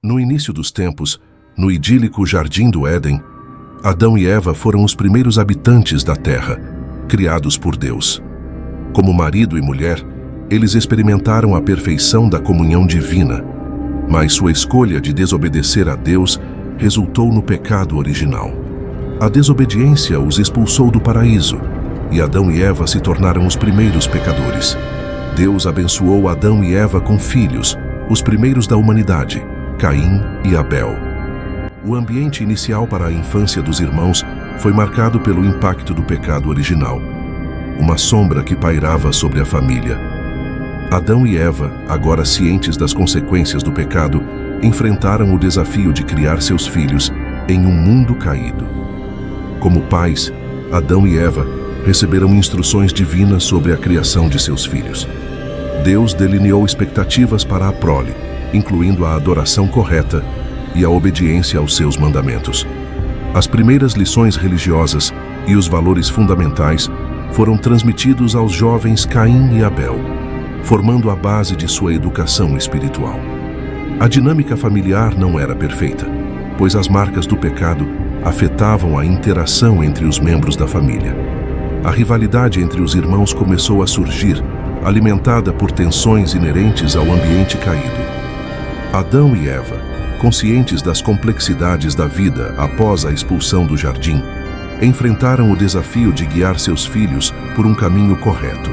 No início dos tempos, no idílico Jardim do Éden, Adão e Eva foram os primeiros habitantes da terra, criados por Deus. Como marido e mulher, eles experimentaram a perfeição da comunhão divina, mas sua escolha de desobedecer a Deus resultou no pecado original. A desobediência os expulsou do paraíso, e Adão e Eva se tornaram os primeiros pecadores. Deus abençoou Adão e Eva com filhos, os primeiros da humanidade, Caim e Abel. O ambiente inicial para a infância dos irmãos foi marcado pelo impacto do pecado original, uma sombra que pairava sobre a família. Adão e Eva, agora cientes das consequências do pecado, enfrentaram o desafio de criar seus filhos em um mundo caído. Como pais, Adão e Eva receberam instruções divinas sobre a criação de seus filhos. Deus delineou expectativas para a prole, incluindo a adoração correta e a obediência aos seus mandamentos. As primeiras lições religiosas e os valores fundamentais foram transmitidos aos jovens Caim e Abel, formando a base de sua educação espiritual. A dinâmica familiar não era perfeita, pois as marcas do pecado afetavam a interação entre os membros da família. A rivalidade entre os irmãos começou a surgir, alimentada por tensões inerentes ao ambiente caído. Adão e Eva, conscientes das complexidades da vida após a expulsão do jardim, enfrentaram o desafio de guiar seus filhos por um caminho correto.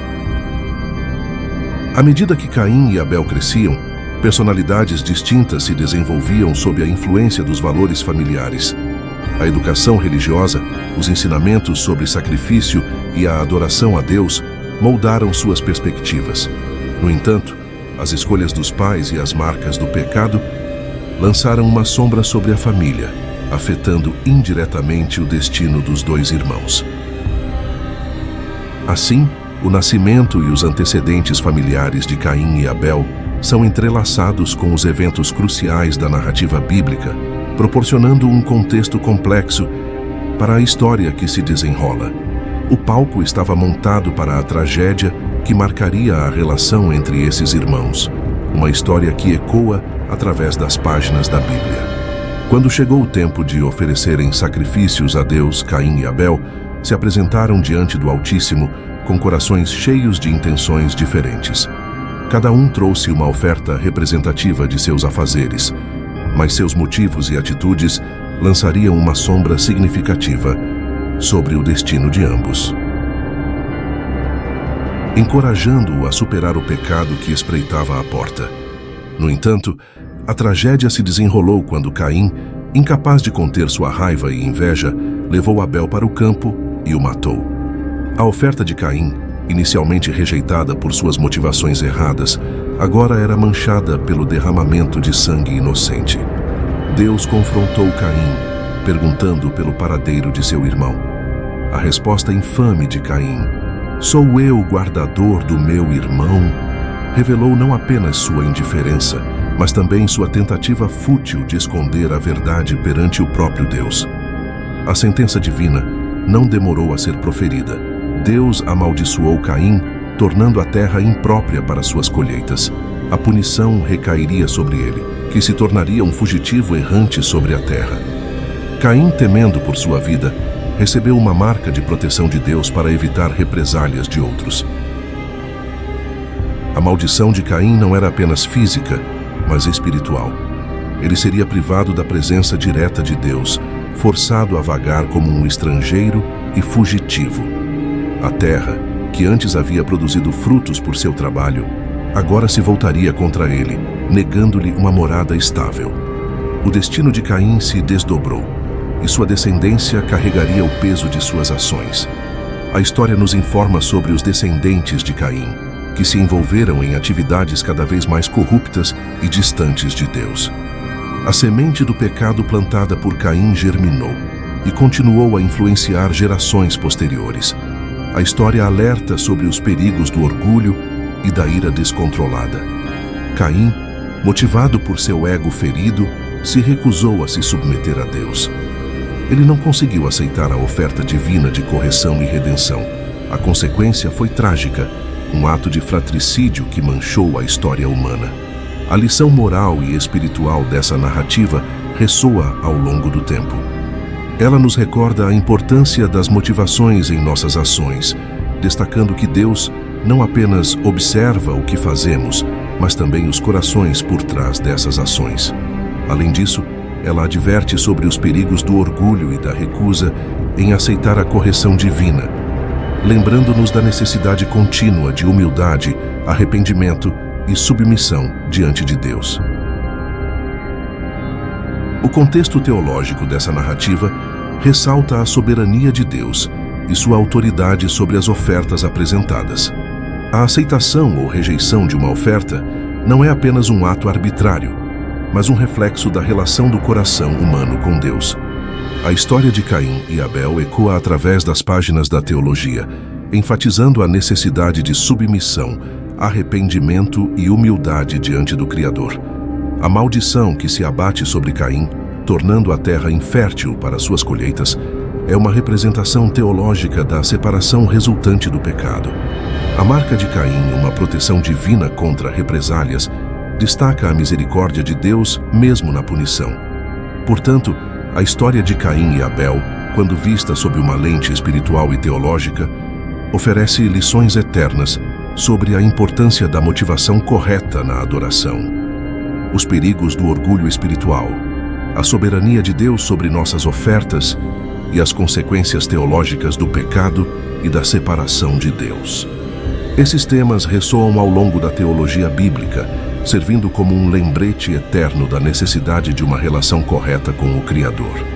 À medida que Caim e Abel cresciam, personalidades distintas se desenvolviam sob a influência dos valores familiares. A educação religiosa, os ensinamentos sobre sacrifício e a adoração a Deus moldaram suas perspectivas. No entanto, as escolhas dos pais e as marcas do pecado lançaram uma sombra sobre a família, afetando indiretamente o destino dos dois irmãos. Assim, o nascimento e os antecedentes familiares de Caim e Abel são entrelaçados com os eventos cruciais da narrativa bíblica, proporcionando um contexto complexo para a história que se desenrola. O palco estava montado para a tragédia que marcaria a relação entre esses irmãos, uma história que ecoa através das páginas da Bíblia. Quando chegou o tempo de oferecerem sacrifícios a Deus, Caim e Abel se apresentaram diante do Altíssimo com corações cheios de intenções diferentes. Cada um trouxe uma oferta representativa de seus afazeres, mas seus motivos e atitudes lançariam uma sombra significativa sobre o destino de ambos, encorajando-o a superar o pecado que espreitava à porta. No entanto, a tragédia se desenrolou quando Caim, incapaz de conter sua raiva e inveja, levou Abel para o campo e o matou. A oferta de Caim, inicialmente rejeitada por suas motivações erradas, agora era manchada pelo derramamento de sangue inocente. Deus confrontou Caim, perguntando pelo paradeiro de seu irmão. A resposta infame de Caim, "Sou eu o guardador do meu irmão?", revelou não apenas sua indiferença, mas também sua tentativa fútil de esconder a verdade perante o próprio Deus. A sentença divina não demorou a ser proferida. Deus amaldiçoou Caim, tornando a terra imprópria para suas colheitas. A punição recairia sobre ele, que se tornaria um fugitivo errante sobre a terra. Caim, temendo por sua vida, recebeu uma marca de proteção de Deus para evitar represálias de outros. A maldição de Caim não era apenas física, mas espiritual. Ele seria privado da presença direta de Deus, forçado a vagar como um estrangeiro e fugitivo. A terra, que antes havia produzido frutos por seu trabalho, agora se voltaria contra ele, negando-lhe uma morada estável. O destino de Caim se desdobrou, e sua descendência carregaria o peso de suas ações. A história nos informa sobre os descendentes de Caim, que se envolveram em atividades cada vez mais corruptas e distantes de Deus. A semente do pecado plantada por Caim germinou e continuou a influenciar gerações posteriores. A história alerta sobre os perigos do orgulho e da ira descontrolada. Caim, motivado por seu ego ferido, se recusou a se submeter a Deus. Ele não conseguiu aceitar a oferta divina de correção e redenção. A consequência foi trágica, um ato de fratricídio que manchou a história humana. A lição moral e espiritual dessa narrativa ressoa ao longo do tempo. Ela nos recorda a importância das motivações em nossas ações, destacando que Deus não apenas observa o que fazemos, mas também os corações por trás dessas ações. Além disso, ela adverte sobre os perigos do orgulho e da recusa em aceitar a correção divina, lembrando-nos da necessidade contínua de humildade, arrependimento e submissão diante de Deus. O contexto teológico dessa narrativa ressalta a soberania de Deus e sua autoridade sobre as ofertas apresentadas. A aceitação ou rejeição de uma oferta não é apenas um ato arbitrário, mas um reflexo da relação do coração humano com Deus. A história de Caim e Abel ecoa através das páginas da teologia, enfatizando a necessidade de submissão, arrependimento e humildade diante do Criador. A maldição que se abate sobre Caim, tornando a terra infértil para suas colheitas, é uma representação teológica da separação resultante do pecado. A marca de Caim, uma proteção divina contra represálias, destaca a misericórdia de Deus mesmo na punição. Portanto, a história de Caim e Abel, quando vista sob uma lente espiritual e teológica, oferece lições eternas sobre a importância da motivação correta na adoração, os perigos do orgulho espiritual, a soberania de Deus sobre nossas ofertas e as consequências teológicas do pecado e da separação de Deus. Esses temas ressoam ao longo da teologia bíblica, servindo como um lembrete eterno da necessidade de uma relação correta com o Criador.